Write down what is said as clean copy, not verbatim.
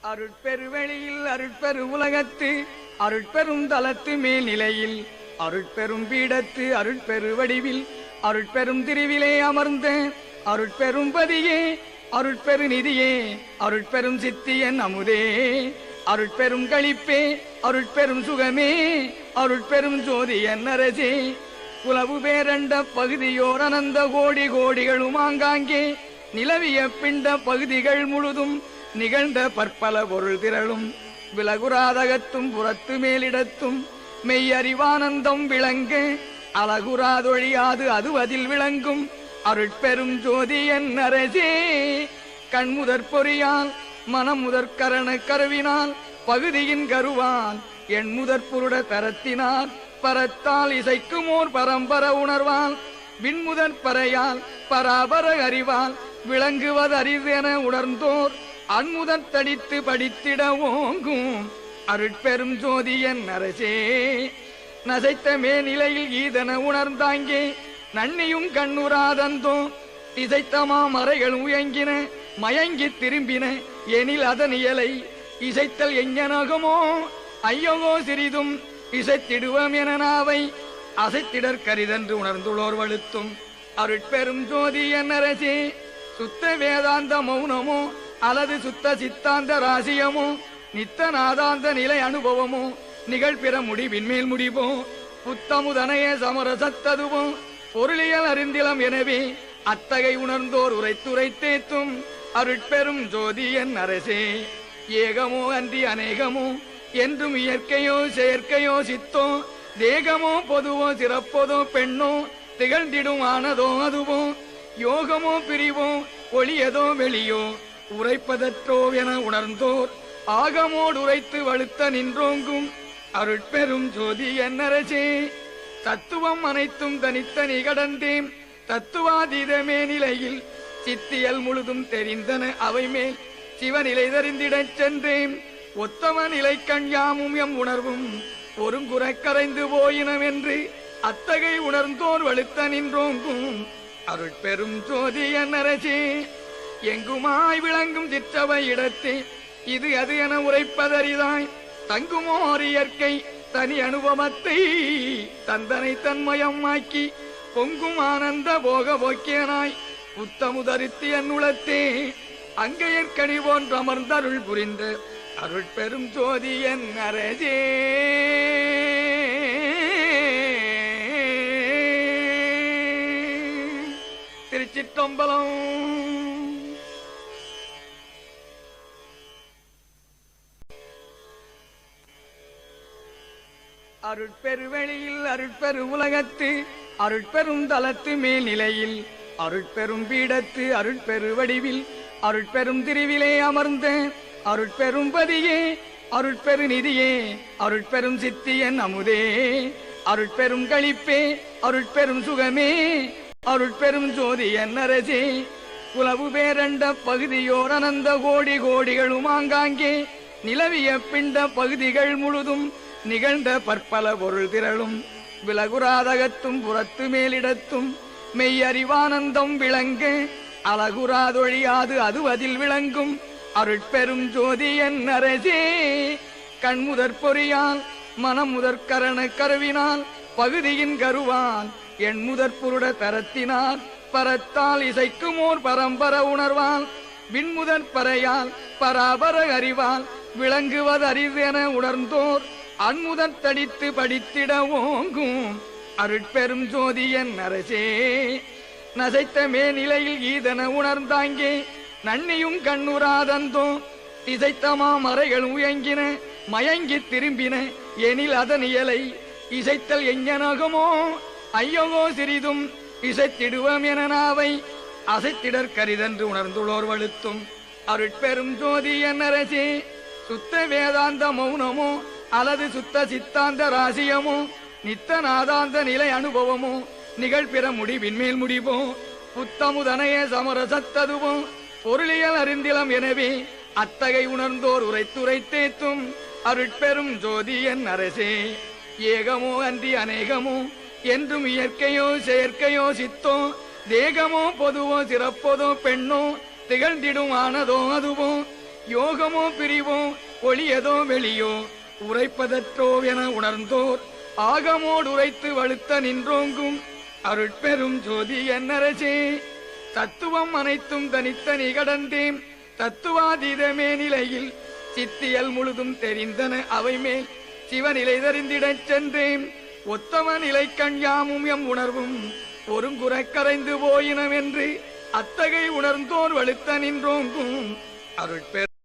அருட்பெருவெளியில் அருட்பெரு உலகத்து அருட்பெரும் தலத்து மேல்நிலையில் அருட்பெரும் பீடத்து அருட்பெரு வடிவில் அருட்பெரும் திருவிலே அமர்ந்த அருட்பெரும் பதியே அருட்பெரு நிதியே அருட்பெரும் சித்தியன் அமுதே அருட்பெரும் களிப்பே அருட்பெரும் சுகமே அருட்பெரும் ஜோதியன் அரசே குலவு பேரண்ட பகுதியோர் அனந்த கோடி கோடிகளும் ஆங்காங்கே நிலவிய பிண்ட பகுதிகள் முழுதும் நிகழ்ந்த பற்பல பொருள் திரளும் விலகுராதகத்தும் புறத்து மேலிடத்தும் மெய்யறிவானந்தம் விளங்க அழகுராதொழியாது அது அதில் விளங்கும் அருட்பெரும் ஜோதியன் அரசே கண்முதற் பொறியால் மனம் முதற் கரண கருவினால் பகுதியின் கருவான் என் முதற் புருட தரத்தினார் பரத்தால் இசைக்குமோர் பரம்பர உணர்வால் விண்முதற் பறையால் பராபர அறிவால் விளங்குவதறிவென உணர்ந்தோர் அன்முதற் தடித்து படித்திட ஓங்கும் அருட்பெரும் ஜோதியன் அரசே நசைத்த மேநிலையில் ஈதன உணர்ந்தாங்கே நன்னியும் கண்ணுராதந்தோ இசைத்தமா மறைகள் உயங்கின மயங்கி திரும்பின எனில் அதன் இயலை இசைத்தல் எஞ்ஞனகமோ ஐயகோ சிறிதும் இசைத்திடுவோம் என நாவை அசைத்திடற் கரிதென்று உணர்ந்துள்ளோர் வழுத்தும் அருட்பெரும் ஜோதியன் அரசே சுத்த வேதாந்த மௌனமோ அல்லது சுத்த சித்தாந்த ராசியமோ நித்த நாதாந்த நிலை அனுபவமோ நிகழ்பிற முடிவின்மேல் முடிவோ புத்தமுதனைய சமரசத்ததுவோ பொருளியல் அறிந்திலம் எனவே அத்தகை உணர்ந்தோர் உரைத்துரைத்தேத்தும் அருட்பெரும் ஜோதியன் அரசே ஏகமோ அன்றி அநேகமோ என்றும் இயற்கையோ செயற்கையோ சித்தோ தேகமோ பொதுவோ சிறப்பதோ பெண்ணோ திகழ்ந்திடும் ஆனதோ அதுவோ யோகமோ பிரிவோ ஒளியதோ வெளியோ உரைப்பதற்றோ என உணர்ந்தோர் ஆகமோடு உரைத்து வலுத்த நின்றோங்கும் அருட்பெரும் ஜோதியன் அரசே தத்துவம் அனைத்தும் தனித்தனி கடந்தேன் தத்துவாதீதமே நிலையில் சித்தியல் முழுதும் தெரிந்தன அவை மேல் சிவநிலை தெரிந்திடச் சென்றேன் ஒத்தம நிலை கண்யாமும் எம் உணர்வும் ஒருங்குறை கரைந்து போயினம் என்று அத்தகை உணர்ந்தோர் வலுத்த நின்றோங்கும் அருட்பெரும் ஜோதியன் அரசே எங்குமாய் விளங்கும் சிற்றவை இடத்தே இது அது என உரைப்பதறிதாய் தங்குமோர் இயற்கை தனி அனுபவத்தை தந்தனை தன்மயமாக்கி பொங்கும் ஆனந்த போக போக்கியனாய் புத்தமுதரித்து என் உளத்தே அங்கையற்கனி போன்று அமர்ந்தருள் புரிந்த அருட்பெரும் ஜோதியன் அரசே திருச்சிற்றம்பலம். அருட்பெருவெளியில் அருட்பெரு உலகத்து அருட்பெரும் தலத்து மேல்நிலையில் அருட்பெரும் பீடத்து அருட்பெரு வடிவில் அருட்பெரும் திருவிலே அமர்ந்த அருட்பெரும் பதியே அருட்பெரு நிதியே அருட்பெரும் சித்தியன் அமுதே அருட்பெரும் களிப்பே அருட்பெரும் சுகமே அருட்பெரும் ஜோதியன் அரசே குலவு பேரண்ட பகுதியோர் அனந்த கோடி கோடிகளும் ஆங்காங்கே நிலவிய பிண்ட பகுதிகள் முழுதும் நிகழ்ந்த பற்பல பொருள் திரளும் விலகுராதகத்தும் புறத்து மேலிடத்தும் மெய்யறிவானந்தம் விளங்க அழகுராதொழியாது அது அதில் விளங்கும் அருட்பெரும் ஜோதியன் அரசே கண்முதற் பொறியால் மனம் முதற் கரண கருவினால் பகுதியின் கருவான் என் முதற் புருட தரத்தினார் பரத்தால் இசைக்குமோர் பரம்பர உணர்வால் விண்முதற் பறையால் பராபர அறிவால் விளங்குவதறிவென உணர்ந்தோர் அன்முதற் தடித்து படித்திட ஓங்கும் அருட்பெரும் ஜோதியன் அரசே நசைத்த மேநிலையில் ஈதன உணர்ந்தாங்கே நன்னியும் கண்ணுராதந்தோ இசைத்தமா மறைகள் உயங்கின மயங்கி திரும்பின எனில் அதன் இயலை இசைத்தல் எஞ்ஞனகமோ ஐயகோ சிறிதும் இசைத்திடுவோம் என நாவை அசைத்திடற் கரிதென்று உணர்ந்துள்ளோர் வழுத்தும் அருட்பெரும் ஜோதியன் அரசே சுத்த வேதாந்த மௌனமோ அல்லது சுத்த சித்தாந்த ராசியமோ நித்த நாதாந்த நிலை அனுபவமோ நிகழ்பிற முடிவின்மேல் முடிவோ புத்தமுதனைய சமரசத்ததுவோ பொருளியல் அறிந்திலம் எனவே அத்தகை உணர்ந்தோர் உரைத்துரைத்தேத்தும் அருட்பெரும் ஜோதியன் அரசே ஏகமோ அன்றி அநேகமோ என்றும் இயற்கையோ செயற்கையோ சித்தோ தேகமோ பொதுவோ சிறப்பதோ பெண்ணோ திகழ்ந்திடும் ஆனதோ அதுவோ யோகமோ பிரிவோ ஒளியதோ வெளியோ உரைப்பதற்றோவென உணர்ந்தோர் ஆகமோடு உரைத்து வழுத்த நின்றோங்கும் அருட்பெரும் ஜோதி என்னரசே. தத்துவம் அனைத்தும் தனித்தனி கடந்தேன் தத்துவாதீதமே நிலையில் சித்தியல் முழுதும் தெரிந்தன அவை மேல் சிவநிலை தெரிந்திடச் சென்றேன். ஒத்தம நிலை கண்யாமும் எம் உணர்வும் ஒருங்குறக் கரைந்து போயினவென்று அத்தகை உணர்ந்தோர் வழுத்த நின்றோங்கும் அருட்பெரும்